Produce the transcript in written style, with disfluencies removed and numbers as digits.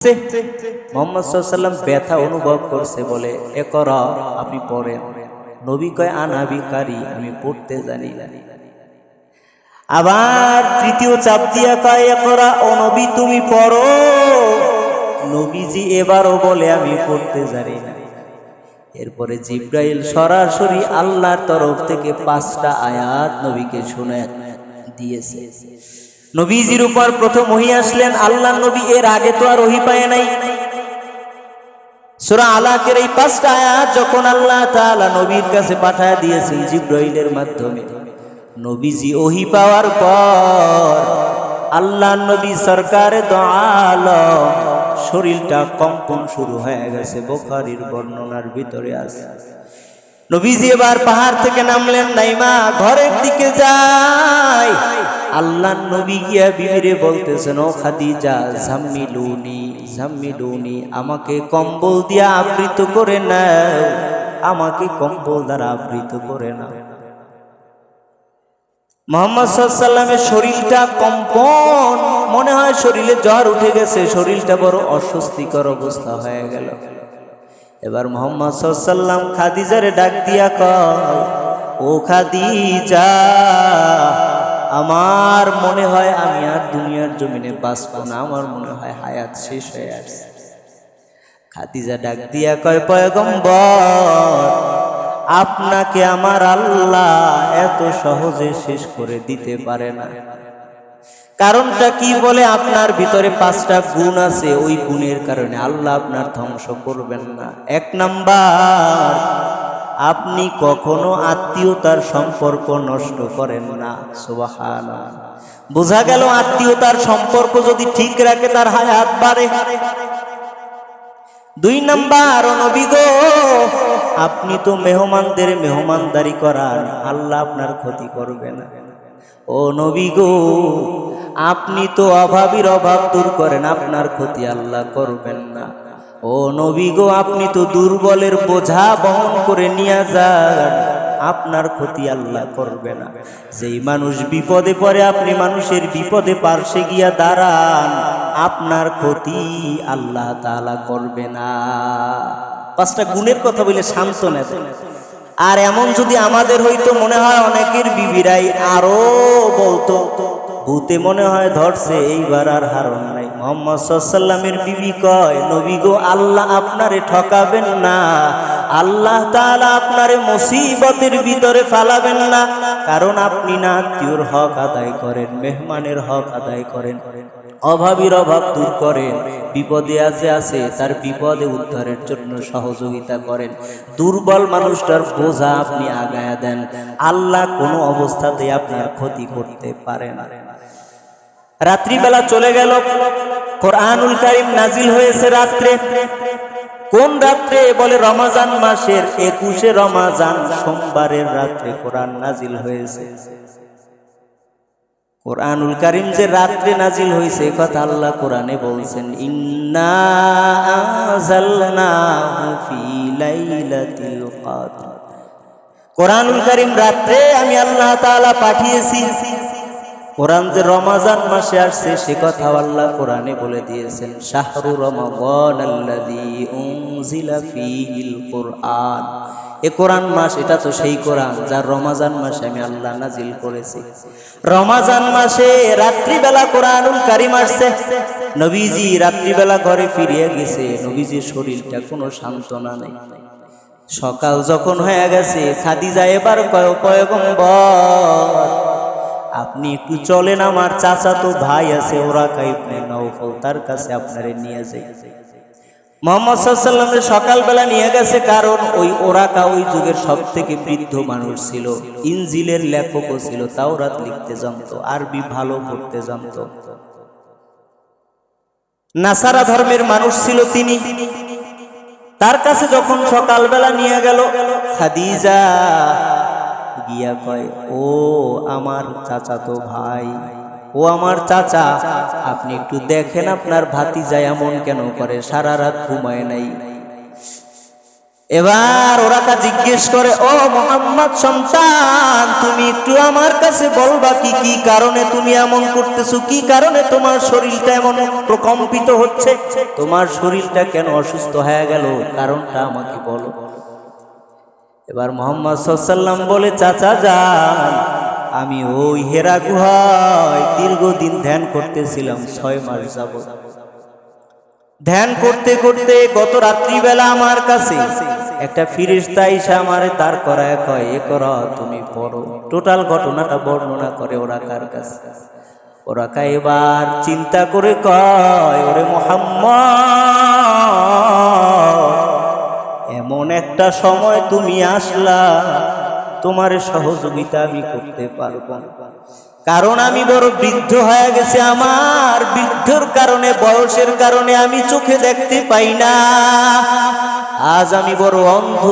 মোহাম্মদ সাল্লাল্লাহু আলাইহি ওয়াসাল্লাম ব্যথা অনুভব করছে বলে একরা আপনি পড়েন। নবী কয় আনাবি কারি, আমি পড়তে জানি না। আবার তৃতীয় চাপ দিয়া কয় একরা, ও নবী তুমি পড়ো। নবীজি এবারও বলে আমি পড়তে জানি না। এরপরে জিব্রাইল সরাসরি আল্লাহর তরফ থেকে 5টা আয়াত নবীকে শুনে দিয়েছে। নবীজির উপর প্রথম ওহী আসলেন আল্লাহর নবী এর আগে তো আর ওহী পায় নাই। সূরা আলাকের এই 5টা আয়াত যখন আল্লাহ তাআলা নবীর কাছে পাঠায় দিয়েছেন জিব্রাইলের মাধ্যমে, নবীজি ওহী পাওয়ার পর আল্লাহর নবী সরকারে দো আলম শরীরটা কম্পন শুরু হয়ে গেছে। বুখারীর বর্ণনার ভিতরে আছে নবীজি এবার পাহাড় থেকে নামলেন, নাইমা ঘরের দিকে যায়। আল্লাহর নবী গিয়া বিবিরে বলতেছেন, ও খাদিজা জাম্মিলুনি জাম্মিলুনি, আমাকে কম্বল দিয়া আবৃত করে নাও, আমাকে কম্বল দ্বারা আবৃত করে নাও। মুহাম্মদ সাল্লাল্লাহু আলাইহি ওয়াসাল্লামের শরীরটা কম্পন, মনে হয় শরীরে জ্বর উঠে গেছে, শরীরটা বড় অস্বস্তিকর অবস্থা হয়ে গেল। এবার মুহাম্মদ সাল্লাল্লাহু আলাইহি ওয়াসাল্লাম খাদিজারে ডাক দিয়া কয়, ও খাদিজা, আমার মনে হয় আমি আর দুনিয়ার জমিনে বাঁচব না, আমার মনে হয় হায়াত শেষ হয়ে আসছে। খাদিজা ডাক দিয়া কয়, পয়গম্বর, আপনাকে আমার আল্লাহ এত সহজে শেষ করে দিতে পারে না। কারণটা কি বলে, আপনার ভিতরে 5টা গুণ আছে, ওই গুণের কারণে আল্লাহ আপনার ধ্বংস করবেন না। 1 নাম্বার, আপনি কখনো আত্মীয়তার সম্পর্ক নষ্ট করেন না। সুবহানাল্লাহ। বোঝা গেল আত্মীয়তার সম্পর্ক যদি ঠিক রাখে তার হায়াত বাড়ে। 2 নাম্বার, ও নবী গো, আপনি তো মেহমানদের মেহমানদারি করান, আল্লাহ আপনার ক্ষতি করবে না। ও নবী গো, আপনি তো অভাবীর অভাব দূর করেন, আপনার ক্ষতি আল্লাহ করবেন না। ও নবী গো, আপনি তো দুর্বলের বোঝা বহন করে নিয়ে যান, আপনার ক্ষতি আল্লাহ করবে না। যেই মানুষ বিপদে পড়ে আপনি মানুষের বিপদে পার্শ্বে গিয়া দাঁড়ান, আপনার ক্ষতি আল্লাহ তাআলা করবে না। 5টা গুণের কথা বলে সান্ত্বনা দেন। আর এমন যদি আমাদের হইতো, মনে হয় অনেকের বিবিরাই আরো বলতো, ভূতে মনে হয় ধরছে, এইবার আর হারণ নাই। মুহাম্মদ সাল্লাল্লাহু আলাইহি ওয়াসাল্লামের বিবি কয়, নবী গো, আল্লাহ আপনারে ঠকাবেন না, আল্লাহ তাআলা আপনারে মুসিবতের ভিতরে ফালাবেন না। কারণ আপনি না আত্মীয়র হক আদায় করেন, মেহমানের হক আদায় করেন, অভাবীর অভাব দূর করেন, বিপদে আছে তার বিপদে উদ্ধারের জন্য সহযোগিতা করেন, দুর্বল মানুষটার বোঝা আপনি আগায়া দেন। আল্লাহ কোনো অবস্থাতে আপনার ক্ষতি করতে পারে না। রাত্রিবেলা চলে গেল, কোরআনুল কারীম নাজিল হয়েছে রাত্রে। কোন রাত্রে? বলে রমজান মাসের 21শে রমজান সোমবারের রাত্রে কোরআন নাজিল হয়েছে। কোরআনুল কারীম যে রাত্রে নাজিল হয়েছে কথা আল্লাহ কোরআনে বলছেন, ইন্না আনজালনাহু ফি লাইলাতিল কদর। কোরআনুল কারীম রাত্রে আমি আল্লাহ তাআলা পাঠিয়েছি। কোরআন যে রমজান মাসে আসছে সে কথা আল্লাহ কোরআনে বলে দিয়েছেন, শাহরু রমাদানাল্লাযী উনজিলা ফীহিল কুরআন। এ কোরআন মাস, এটা তো সেই কোরআন যার রমজান মাসে আমি আল্লাহ নাজিল করেছি। রমজান মাসে রাত্রিবেলা কোরআনুল কারীম আসছে। নবীজি রাত্রিবেলা ঘরে ফিরিয়ে গেছে, নবীজির শরীরটা কোনো সান্ত্বনা নেই। সকাল যখন হয়ে গেছে, খাদিজা এবার কয়, পয়গম্বর, আপনি একটু চলেন, আমার চাচাতো ভাই আছে ওরাকা ইবনে নওফল, তার কাছে আপনারে নিয়ে যাই। মুহাম্মদ সাল্লাল্লাহু আলাইহি ওয়াসাল্লাম সকালবেলা নিয়ে গেছে, কারণ ওই ওরাকা ওই যুগের সবথেকে বৃদ্ধ মানুষ ছিল, ইনজিলের লেখকও ছিল, তাওরাত লিখতে জানতো, আরবি ভালো পড়তে জানতো, নাসারা ধর্মের মানুষ ছিল তিনি। তার কাছে যখন সকালবেলা নিয়ে গেল, খাদিজা গিয়া কয়, ও আমার চাচাতো ভাই, ও আমার চাচা, আপনি একটু দেখেন আপনার ভাতিজা এমন কেন করে, সারা রাত ঘুমায় নাই। এবার ওরাকা জিজ্ঞেস করে, ও মুহাম্মদ সন্তান, তুমি একটু আমার কাছে বলবা কি কি কারণে তুমি এমন করতেছো, কি কারণে তোমার শরীরটা এমন প্রকম্পিত হচ্ছে, তোমার শরীরটা কেন অসুস্থ হয়ে গেল, কারণটা আমাকে বলো। এবার মুহাম্মদ সাল্লাল্লাহু আলাইহি ওয়াসাল্লাম বলে, চাচা যান, আমি ওই হেরা গুহায় দীর্ঘদিন ধ্যান করতেছিলাম, 6 মাস যাবত। ধ্যান করতে করতে গত রাত্রিবেলা আমার কাছে একটা ফিরিস্তা এসে আমারে দাঁড় করায় কয়, এ করো, তুমি পড়ো। টোটাল ঘটনাটা বর্ণনা করে ওরা কার কাছে। ওরা এবার চিন্তা করে কয়, ওরে মুহাম্মদ, এমন একটা সময় তুমি আসলা, তোমার সহযোগিতা আমি করতে পারবো না, কারণ আমি বড় বৃদ্ধ হয়ে গেছে। আমার বৃদ্ধর কারণে, বয়সের কারণে আমি চোখে দেখতে পাই না। আজ আমি বড় অন্ধ।